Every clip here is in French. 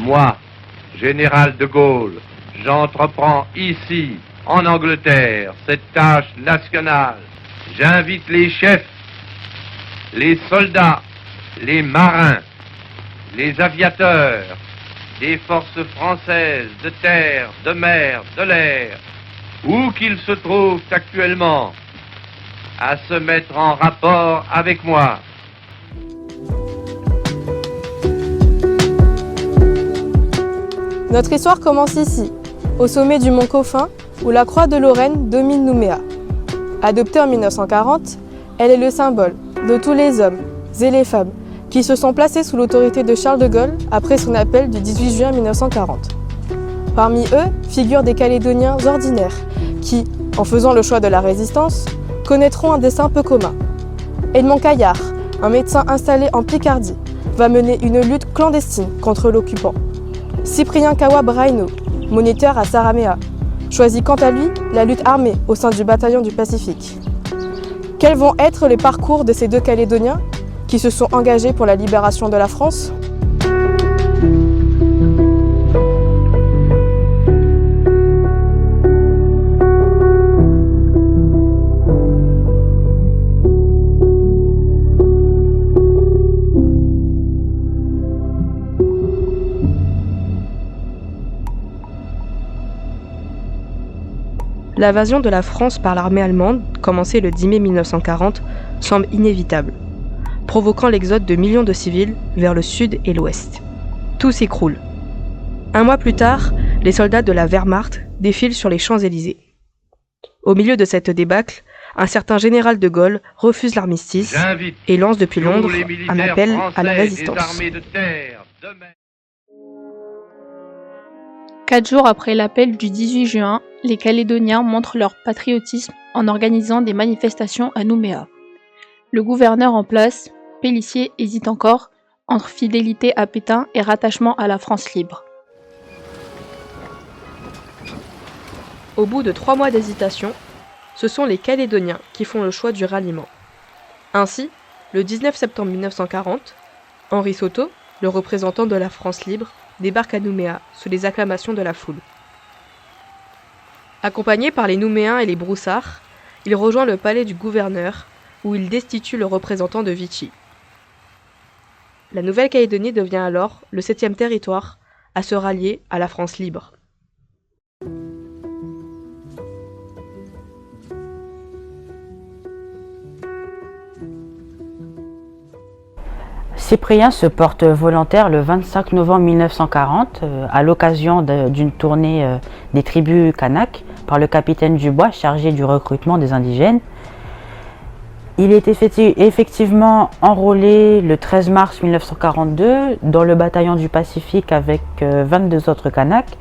Moi, général de Gaulle, j'entreprends ici, en Angleterre, cette tâche nationale. J'invite les chefs, les soldats, les marins, les aviateurs des forces françaises de terre, de mer, de l'air, où qu'ils se trouvent actuellement, à se mettre en rapport avec moi. Notre histoire commence ici, au sommet du mont Coffin, où la croix de Lorraine domine Nouméa. Adoptée en 1940, elle est le symbole de tous les hommes et les femmes qui se sont placés sous l'autorité de Charles de Gaulle après son appel du 18 juin 1940. Parmi eux figurent des Calédoniens ordinaires qui, en faisant le choix de la résistance, connaîtront un destin peu commun. Edmond Caillard, un médecin installé en Picardie, va mener une lutte clandestine contre l'occupant. Cyprien Kawa Braino, moniteur à Saramea, choisit quant à lui la lutte armée au sein du bataillon du Pacifique. Quels vont être les parcours de ces deux Calédoniens qui se sont engagés pour la libération de la France ? L'invasion de la France par l'armée allemande, commencée le 10 mai 1940, semble inévitable, provoquant l'exode de millions de civils vers le sud et l'ouest. Tout s'écroule. Un mois plus tard, les soldats de la Wehrmacht défilent sur les Champs-Élysées. Au milieu de cette débâcle, un certain général de Gaulle refuse l'armistice et lance depuis Londres un appel à la résistance. 4 jours après l'appel du 18 juin, les Calédoniens montrent leur patriotisme en organisant des manifestations à Nouméa. Le gouverneur en place, Pélissier, hésite encore entre fidélité à Pétain et rattachement à la France libre. Au bout de 3 mois d'hésitation, ce sont les Calédoniens qui font le choix du ralliement. Ainsi, le 19 septembre 1940, Henri Soto, le représentant de la France libre, débarque à Nouméa sous les acclamations de la foule. Accompagné par les Nouméens et les Broussards, il rejoint le palais du gouverneur, où il destitue le représentant de Vichy. La Nouvelle-Calédonie devient alors le 7e territoire à se rallier à la France libre. Cyprien se porte volontaire le 25 novembre 1940 à l'occasion d'une tournée des tribus Kanak par le capitaine Dubois chargé du recrutement des indigènes. Il est effectivement enrôlé le 13 mars 1942 dans le bataillon du Pacifique avec 22 autres Kanaks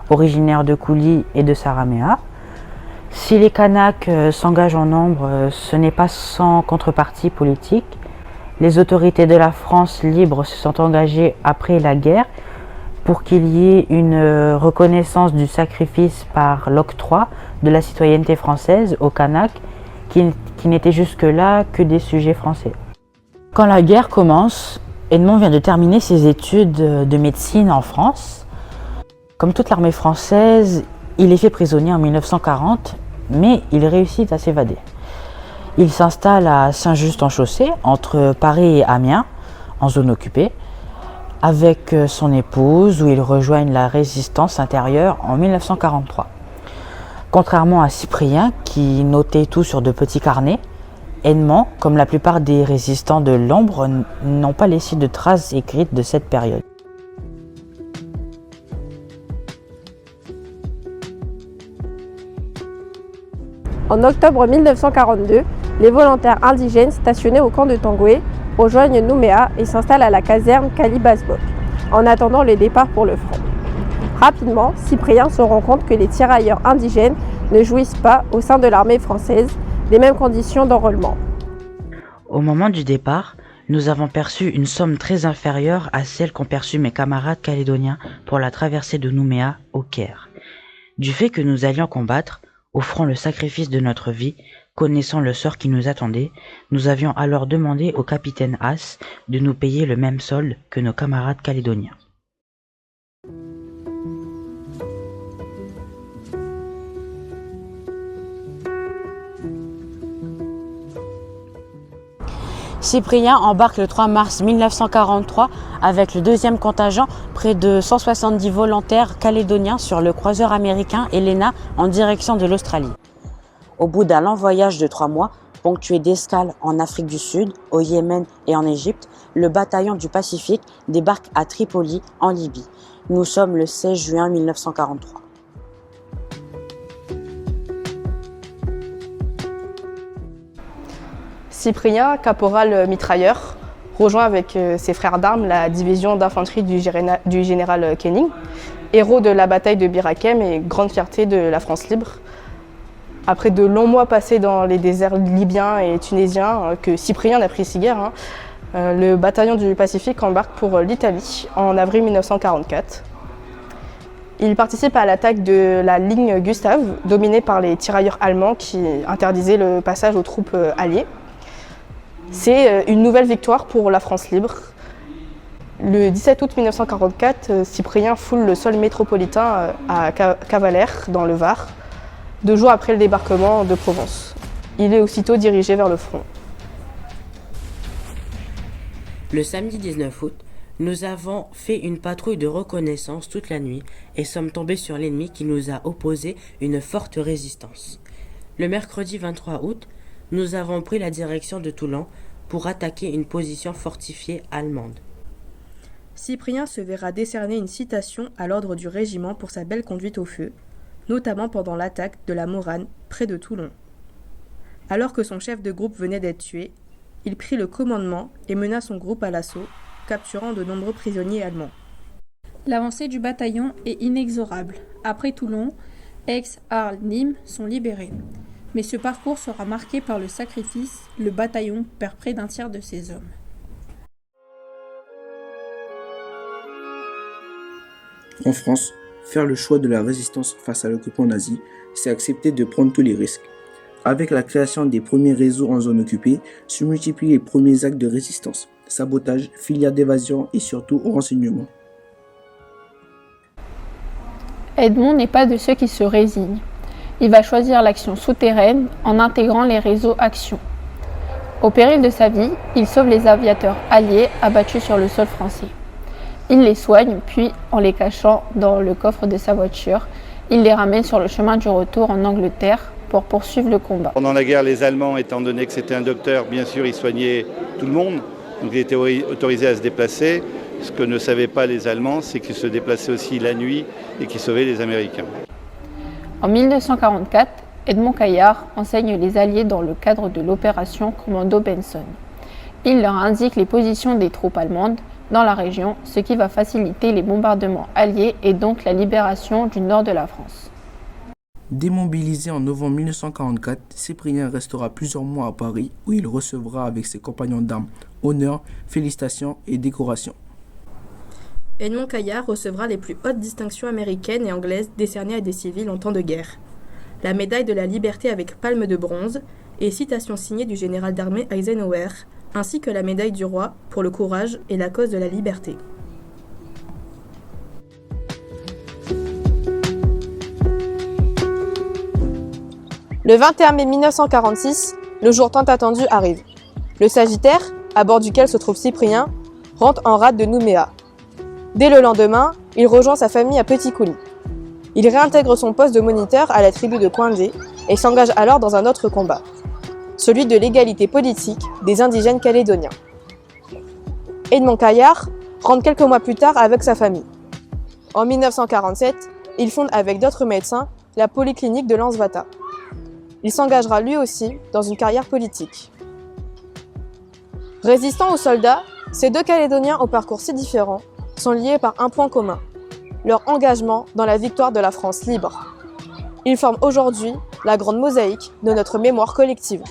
originaires de Coulis et de Saramea. Si les Kanaks s'engagent en nombre, ce n'est pas sans contrepartie politique. Les autorités de la France libre se sont engagées après la guerre pour qu'il y ait une reconnaissance du sacrifice par l'octroi de la citoyenneté française aux Kanaks qui n'étaient jusque-là que des sujets français. Quand la guerre commence, Edmond vient de terminer ses études de médecine en France. Comme toute l'armée française, il est fait prisonnier en 1940, mais il réussit à s'évader. Il s'installe à Saint-Just-en-Chaussée, entre Paris et Amiens, en zone occupée, avec son épouse, où ils rejoignent la résistance intérieure en 1943. Contrairement à Cyprien, qui notait tout sur de petits carnets, Edmond, comme la plupart des résistants de l'ombre, n'ont pas laissé de traces écrites de cette période. En octobre 1942, les volontaires indigènes stationnés au camp de Tangoué rejoignent Nouméa et s'installent à la caserne Calibasbok, en attendant le départ pour le front. Rapidement, Cyprien se rend compte que les tirailleurs indigènes ne jouissent pas, au sein de l'armée française, des mêmes conditions d'enrôlement. Au moment du départ, nous avons perçu une somme très inférieure à celle qu'ont perçue mes camarades calédoniens pour la traversée de Nouméa au Caire. Du fait que nous allions combattre, offrant le sacrifice de notre vie, connaissant le sort qui nous attendait, nous avions alors demandé au capitaine Haas de nous payer le même solde que nos camarades calédoniens. Cyprien embarque le 3 mars 1943 avec le deuxième contingent, près de 170 volontaires calédoniens sur le croiseur américain Helena en direction de l'Australie. Au bout d'un long voyage de 3 mois, ponctué d'escales en Afrique du Sud, au Yémen et en Égypte, le bataillon du Pacifique débarque à Tripoli, en Libye. Nous sommes le 16 juin 1943. Cyprien, caporal mitrailleur, rejoint avec ses frères d'armes la division d'infanterie du général Kenning, héros de la bataille de Bir Hakeim et grande fierté de la France libre. Après de longs mois passés dans les déserts libyens et tunisiens, que Cyprien n'apprécie guère, le bataillon du Pacifique embarque pour l'Italie en avril 1944. Il participe à l'attaque de la ligne Gustave, dominée par les tirailleurs allemands qui interdisaient le passage aux troupes alliées. C'est une nouvelle victoire pour la France libre. Le 17 août 1944, Cyprien foule le sol métropolitain à Cavalère, dans le Var, 2 jours après le débarquement de Provence. Il est aussitôt dirigé vers le front. Le samedi 19 août, nous avons fait une patrouille de reconnaissance toute la nuit et sommes tombés sur l'ennemi qui nous a opposé une forte résistance. Le mercredi 23 août, nous avons pris la direction de Toulon pour attaquer une position fortifiée allemande. Cyprien se verra décerner une citation à l'ordre du régiment pour sa belle conduite au feu, notamment pendant l'attaque de la Morane près de Toulon. Alors que son chef de groupe venait d'être tué, il prit le commandement et mena son groupe à l'assaut, capturant de nombreux prisonniers allemands. L'avancée du bataillon est inexorable. Après Toulon, Aix, Arles, Nîmes sont libérés. Mais ce parcours sera marqué par le sacrifice, le bataillon perd près d'un tiers de ses hommes. En France, faire le choix de la résistance face à l'occupant nazi, c'est accepter de prendre tous les risques. Avec la création des premiers réseaux en zone occupée, se multiplient les premiers actes de résistance, sabotage, filières d'évasion et surtout renseignement. Edmond n'est pas de ceux qui se résignent. Il va choisir l'action souterraine en intégrant les réseaux Action. Au péril de sa vie, il sauve les aviateurs alliés abattus sur le sol français. Il les soigne, puis, en les cachant dans le coffre de sa voiture, il les ramène sur le chemin du retour en Angleterre pour poursuivre le combat. Pendant la guerre, les Allemands, étant donné que c'était un docteur, bien sûr, ils soignaient tout le monde, donc il était autorisé à se déplacer. Ce que ne savaient pas les Allemands, c'est qu'ils se déplaçaient aussi la nuit et qu'ils sauvaient les Américains. En 1944, Edmond Caillard enseigne les Alliés dans le cadre de l'opération Commando Benson. Il leur indique les positions des troupes allemandes dans la région, ce qui va faciliter les bombardements alliés et donc la libération du nord de la France. Démobilisé en novembre 1944, Cyprien restera plusieurs mois à Paris où il recevra avec ses compagnons d'armes honneurs, félicitations et décorations. Edmond Caillard recevra les plus hautes distinctions américaines et anglaises décernées à des civils en temps de guerre. La médaille de la liberté avec palme de bronze et citation signée du général d'armée Eisenhower, ainsi que la médaille du roi pour le courage et la cause de la liberté. Le 21 mai 1946, le jour tant attendu arrive. Le Sagittaire, à bord duquel se trouve Cyprien, rentre en rade de Nouméa. Dès le lendemain, il rejoint sa famille à Petit Coulis. Il réintègre son poste de moniteur à la tribu de Coindé et s'engage alors dans un autre combat, celui de l'égalité politique des indigènes calédoniens. Edmond Caillard rentre quelques mois plus tard avec sa famille. En 1947, il fonde avec d'autres médecins la polyclinique de Lansvata. Il s'engagera lui aussi dans une carrière politique. Résistant aux soldats, ces 2 Calédoniens au parcours si différents sont liés par un point commun, leur engagement dans la victoire de la France libre. Ils forment aujourd'hui la grande mosaïque de notre mémoire collective.